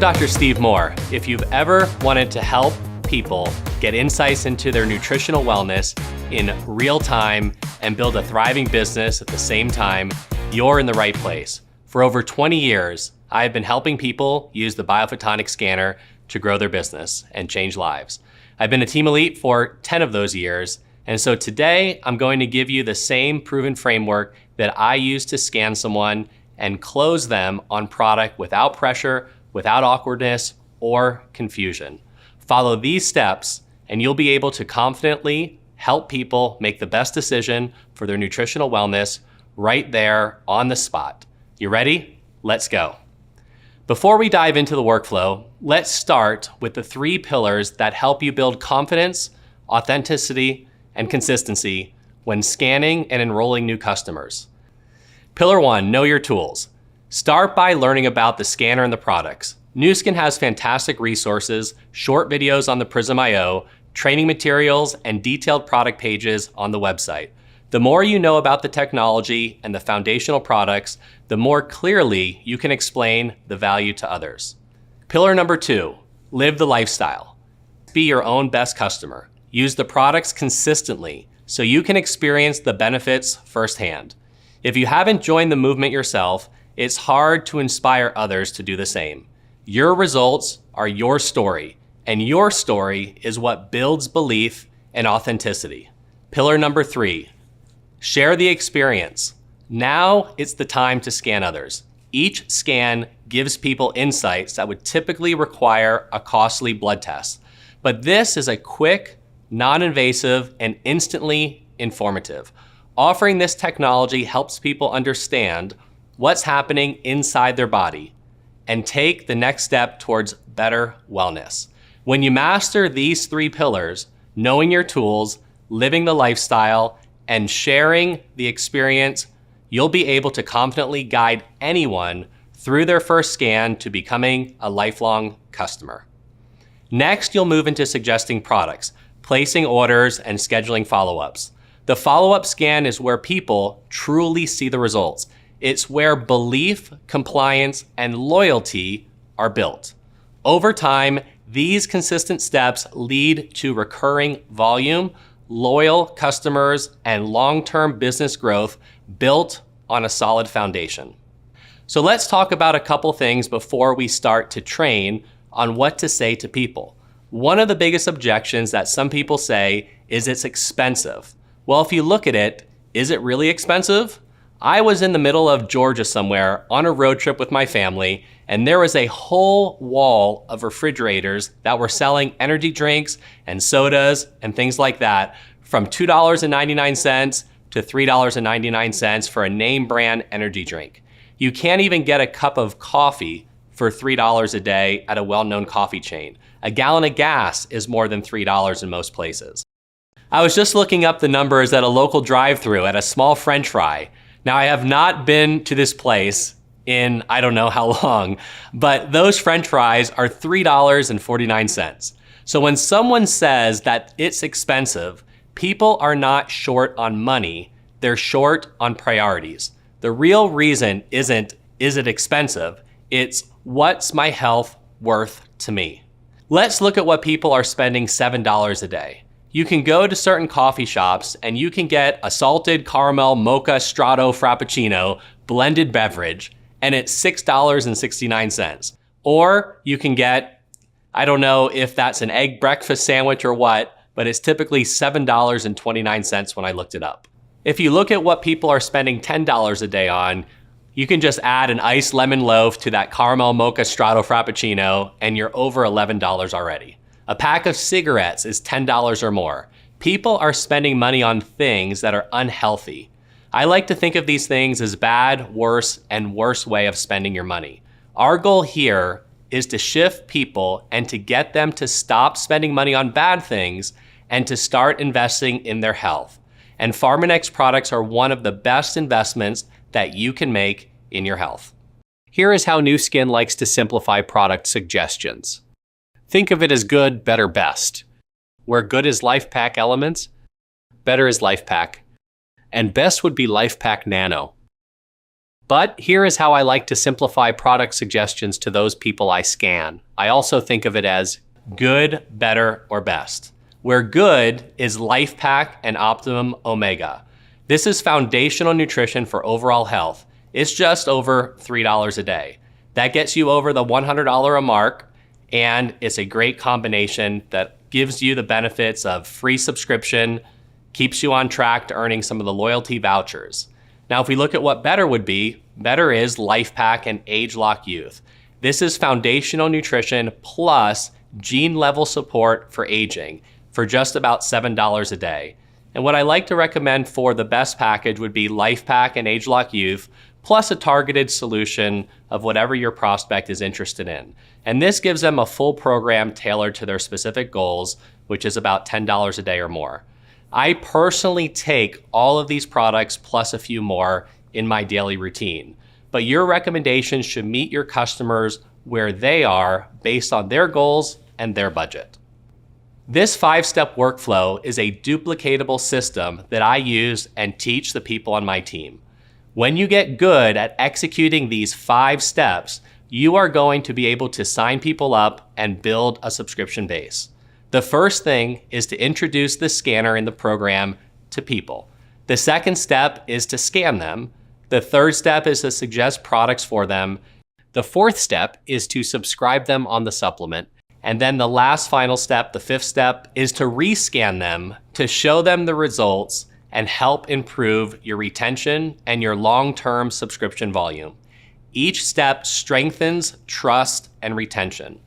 Dr. Steve Moore. If you've ever wanted to help people get insights into their nutritional wellness in real time and build a thriving business at the same time, you're in the right place. For over 20 years, I have been helping people use the biophotonic scanner to grow their business and change lives. I've been a team elite for 10 of those years, and so today I'm going to give you the same proven framework that I use to scan someone and close them on product without pressure, without awkwardness or confusion. Follow these steps and you'll be able to confidently help people make the best decision for their nutritional wellness right there on the spot. You ready? Let's go. Before we dive into the workflow, let's start with the 3 pillars that help you build confidence, authenticity, and consistency when scanning and enrolling new customers. Pillar 1, know your tools. Start by learning about the scanner and the products. Nu Skin has fantastic resources, short videos on the Prysm IO, training materials, and detailed product pages on the website. The more you know about the technology and the foundational products, the more clearly you can explain the value to others. Pillar number 2, live the lifestyle. Be your own best customer. Use the products consistently so you can experience the benefits firsthand. If you haven't joined the movement yourself, it's hard to inspire others to do the same. Your results are your story, and your story is what builds belief and authenticity. Pillar number 3, share the experience. Now it's the time to scan others. Each scan gives people insights that would typically require a costly blood test. But this is a quick, non-invasive, and instantly informative. Offering this technology helps people understand what's happening inside their body and take the next step towards better wellness. When you master these 3 pillars, knowing your tools, living the lifestyle, and sharing the experience, you'll be able to confidently guide anyone through their first scan to becoming a lifelong customer. Next, you'll move into suggesting products, placing orders, and scheduling follow-ups. The follow-up scan is where people truly see the results. It's where belief, compliance, and loyalty are built. Over time, these consistent steps lead to recurring volume, loyal customers, and long-term business growth built on a solid foundation. So let's talk about a couple things before we start to train on what to say to people. One of the biggest objections that some people say is it's expensive. Well, if you look at it, is it really expensive? I was in the middle of Georgia somewhere on a road trip with my family, and there was a whole wall of refrigerators that were selling energy drinks and sodas and things like that from $2.99 to $3.99 for a name brand energy drink. You can't even get a cup of coffee for $3 a day at a well-known coffee chain. A gallon of gas is more than $3 in most places. I was just looking up the numbers at a local drive-thru at a small French fry. Now, I have not been to this place in I don't know how long, but those French fries are $3.49. So when someone says that it's expensive, people are not short on money, they're short on priorities. The real reason isn't, is it expensive? It's, what's my health worth to me? Let's look at what people are spending $7 a day. You can go to certain coffee shops and you can get a salted caramel mocha strato frappuccino blended beverage, and it's $6.69. Or you can get, I don't know if that's an egg breakfast sandwich or what, but it's typically $7.29 when I looked it up. If you look at what people are spending $10 a day on, you can just add an iced lemon loaf to that caramel mocha strato frappuccino and you're over $11 already. A pack of cigarettes is $10 or more. People are spending money on things that are unhealthy. I like to think of these things as bad, worse, and worse way of spending your money. Our goal here is to shift people and to get them to stop spending money on bad things and to start investing in their health. And Pharmanex products are one of the best investments that you can make in your health. Here is how Nu Skin likes to simplify product suggestions. Think of it as good, better, best. Where good is LifePak Elements, better is LifePak, and best would be LifePak Nano. But here is how I like to simplify product suggestions to those people I scan. I also think of it as good, better, or best, where good is LifePak and Optimum Omega. This is foundational nutrition for overall health. It's just over $3 a day. That gets you over the $100 a mark, and it's a great combination that gives you the benefits of free subscription, keeps you on track to earning some of the loyalty vouchers. Now, if we look at what better would be, better is LifePak and ageLOC Youth. This is foundational nutrition plus gene level support for aging for just about $7 a day. And what I like to recommend for the best package would be LifePak and ageLOC Youth plus a targeted solution of whatever your prospect is interested in. And this gives them a full program tailored to their specific goals, which is about $10 a day or more. I personally take all of these products plus a few more in my daily routine, but your recommendations should meet your customers where they are based on their goals and their budget. This 5-step workflow is a duplicatable system that I use and teach the people on my team. When you get good at executing these 5 steps, you are going to be able to sign people up and build a subscription base. The first thing is to introduce the scanner in the program to people. The second step is to scan them. The third step is to suggest products for them. The fourth step is to subscribe them on the supplement. And then the last final step, the 5th step, is to rescan them to show them the results and help improve your retention and your long-term subscription volume. Each step strengthens trust and retention.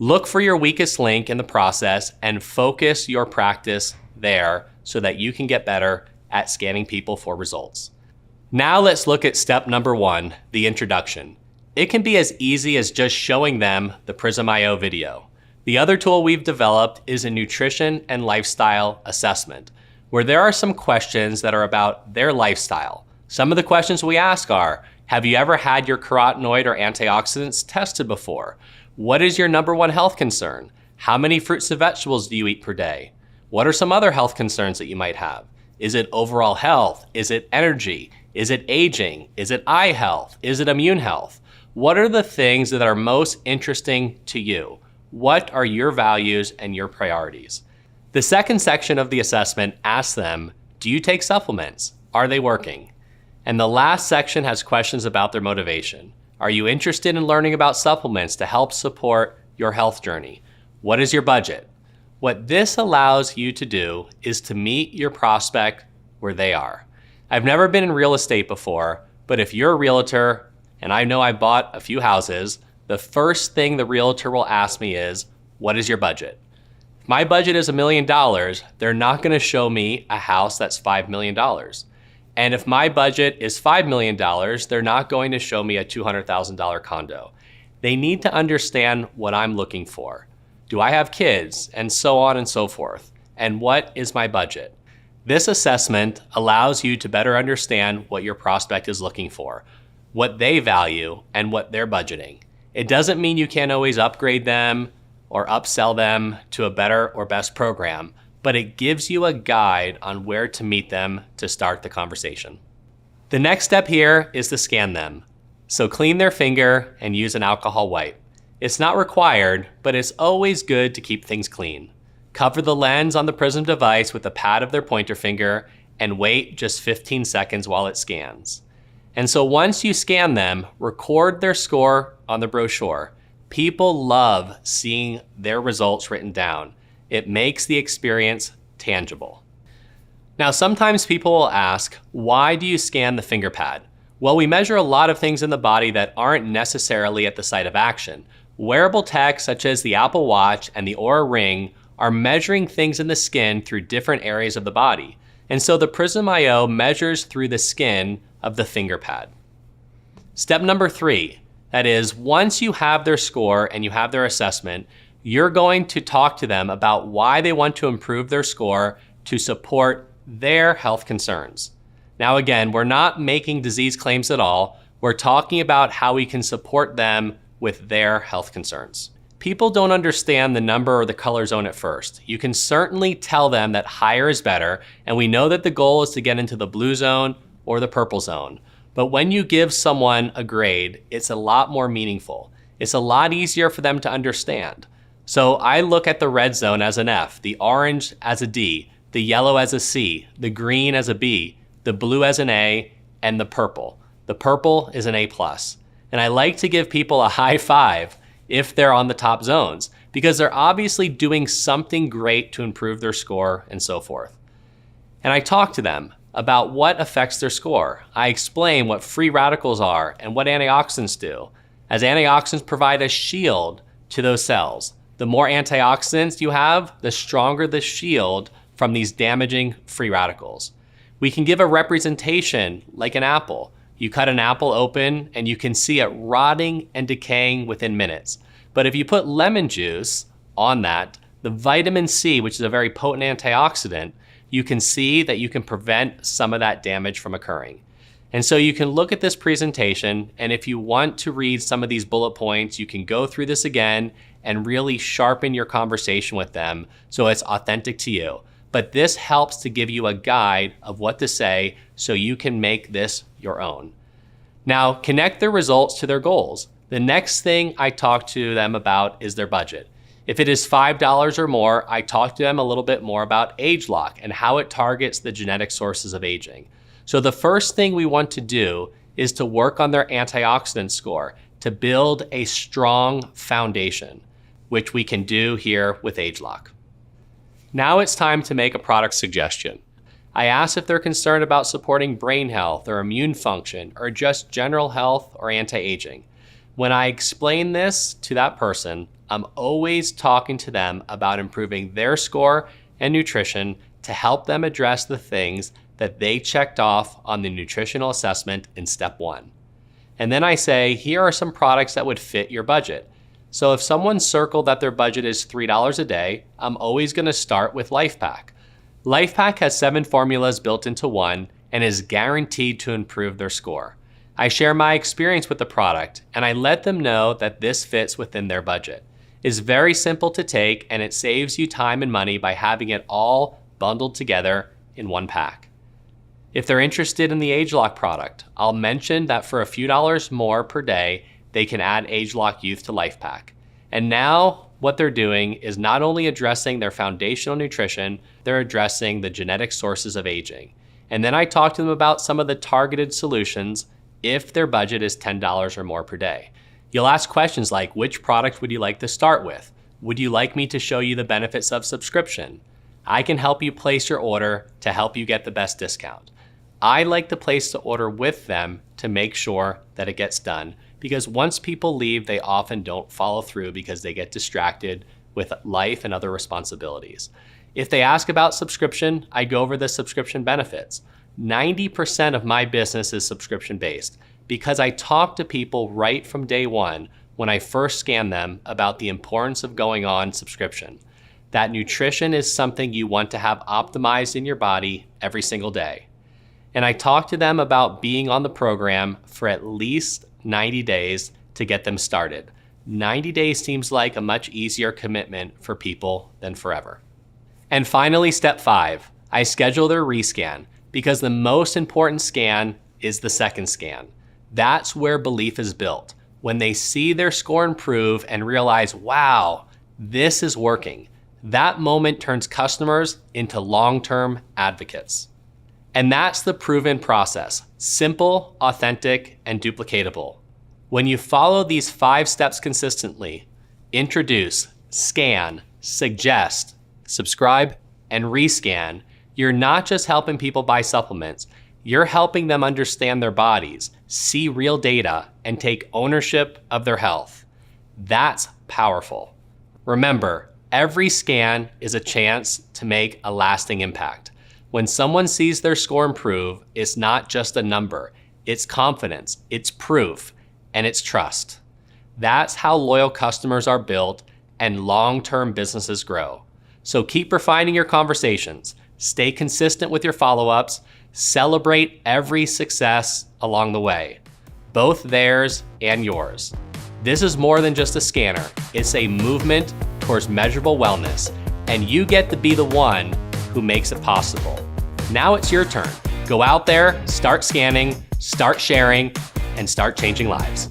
Look for your weakest link in the process and focus your practice there so that you can get better at scanning people for results. Now let's look at step number 1, the introduction. It can be as easy as just showing them the Prysm.io video. The other tool we've developed is a nutrition and lifestyle assessment, where there are some questions that are about their lifestyle. Some of the questions we ask are, have you ever had your carotenoid or antioxidants tested before? What is your number 1 health concern? How many fruits and vegetables do you eat per day? What are some other health concerns that you might have? Is it overall health? Is it energy? Is it aging? Is it eye health? Is it immune health? What are the things that are most interesting to you? What are your values and your priorities? The second section of the assessment asks them, do you take supplements? Are they working? And the last section has questions about their motivation. Are you interested in learning about supplements to help support your health journey? What is your budget? What this allows you to do is to meet your prospect where they are. I've never been in real estate before, but if you're a realtor, and I know I bought a few houses, the first thing the realtor will ask me is, what is your budget? If my budget is $1 million, they're not gonna show me a house that's $5 million. And if my budget is $5 million, they're not going to show me a $200,000 condo. They need to understand what I'm looking for. Do I have kids? And so on and so forth. And what is my budget? This assessment allows you to better understand what your prospect is looking for, what they value, and what they're budgeting. It doesn't mean you can't always upgrade them or upsell them to a better or best program, but it gives you a guide on where to meet them to start the conversation. The next step here is to scan them. So clean their finger and use an alcohol wipe. It's not required, but it's always good to keep things clean. Cover the lens on the Prysm device with the pad of their pointer finger and wait just 15 seconds while it scans. And so once you scan them, record their score on the brochure. People love seeing their results written down. It makes the experience tangible. Now, sometimes people will ask, why do you scan the finger pad? Well, we measure a lot of things in the body that aren't necessarily at the site of action. Wearable tech such as the Apple Watch and the Oura Ring are measuring things in the skin through different areas of the body. And so the Prysm.io measures through the skin of the finger pad. Step number 3, that is, once you have their score and you have their assessment, you're going to talk to them about why they want to improve their score to support their health concerns. Now again, we're not making disease claims at all. We're talking about how we can support them with their health concerns. People don't understand the number or the color zone at first. You can certainly tell them that higher is better, and we know that the goal is to get into the blue zone or the purple zone. But when you give someone a grade, it's a lot more meaningful. It's a lot easier for them to understand. So I look at the red zone as an F, the orange as a D, the yellow as a C, the green as a B, the blue as an A, and the purple. The purple is an A+. And I like to give people a high five if they're on the top zones, because they're obviously doing something great to improve their score and so forth. And I talk to them about what affects their score. I explain what free radicals are and what antioxidants do, as antioxidants provide a shield to those cells. The more antioxidants you have, the stronger the shield from these damaging free radicals. We can give a representation like an apple. You cut an apple open and you can see it rotting and decaying within minutes. But if you put lemon juice on that, the vitamin C, which is a very potent antioxidant, you can see that you can prevent some of that damage from occurring. And so you can look at this presentation, and if you want to read some of these bullet points, you can go through this again and really sharpen your conversation with them so it's authentic to you. But this helps to give you a guide of what to say so you can make this your own. Now, connect their results to their goals. The next thing I talk to them about is their budget. If it is $5 or more, I talk to them a little bit more about ageLOC and how it targets the genetic sources of aging. So the first thing we want to do is to work on their antioxidant score to build a strong foundation, which we can do here with ageLOC. Now it's time to make a product suggestion. I ask if they're concerned about supporting brain health or immune function or just general health or anti-aging. When I explain this to that person, I'm always talking to them about improving their score and nutrition to help them address the things that they checked off on the nutritional assessment in step 1. And then I say, here are some products that would fit your budget. So if someone circled that their budget is $3 a day, I'm always gonna start with LifePak. LifePak has 7 formulas built into one and is guaranteed to improve their score. I share my experience with the product and I let them know that this fits within their budget. It's very simple to take and it saves you time and money by having it all bundled together in one pack. If they're interested in the ageLOC product, I'll mention that for a few dollars more per day, they can add ageLOC Youth to LifePak. And now what they're doing is not only addressing their foundational nutrition, they're addressing the genetic sources of aging. And then I talk to them about some of the targeted solutions if their budget is $10 or more per day. You'll ask questions like, which product would you like to start with? Would you like me to show you the benefits of subscription? I can help you place your order to help you get the best discount. I like to place the order with them to make sure that it gets done, because once people leave, they often don't follow through because they get distracted with life and other responsibilities. If they ask about subscription, I go over the subscription benefits. 90% of my business is subscription-based because I talk to people right from day one when I first scan them about the importance of going on subscription. That nutrition is something you want to have optimized in your body every single day. And I talk to them about being on the program for at least 90 days to get them started. 90 days seems like a much easier commitment for people than forever. And finally, step 5, I schedule their rescan because the most important scan is the second scan. That's where belief is built. When they see their score improve and realize, wow, this is working, that moment turns customers into long-term advocates. And that's the proven process, simple, authentic, and duplicatable. When you follow these 5 steps consistently, introduce, scan, suggest, subscribe, and rescan, you're not just helping people buy supplements, you're helping them understand their bodies, see real data, and take ownership of their health. That's powerful. Remember, every scan is a chance to make a lasting impact. When someone sees their score improve, it's not just a number, it's confidence, it's proof, and it's trust. That's how loyal customers are built and long-term businesses grow. So keep refining your conversations, stay consistent with your follow-ups, celebrate every success along the way, both theirs and yours. This is more than just a scanner, it's a movement towards measurable wellness, and you get to be the one who makes it possible. Now it's your turn. Go out there, start scanning, start sharing, and start changing lives.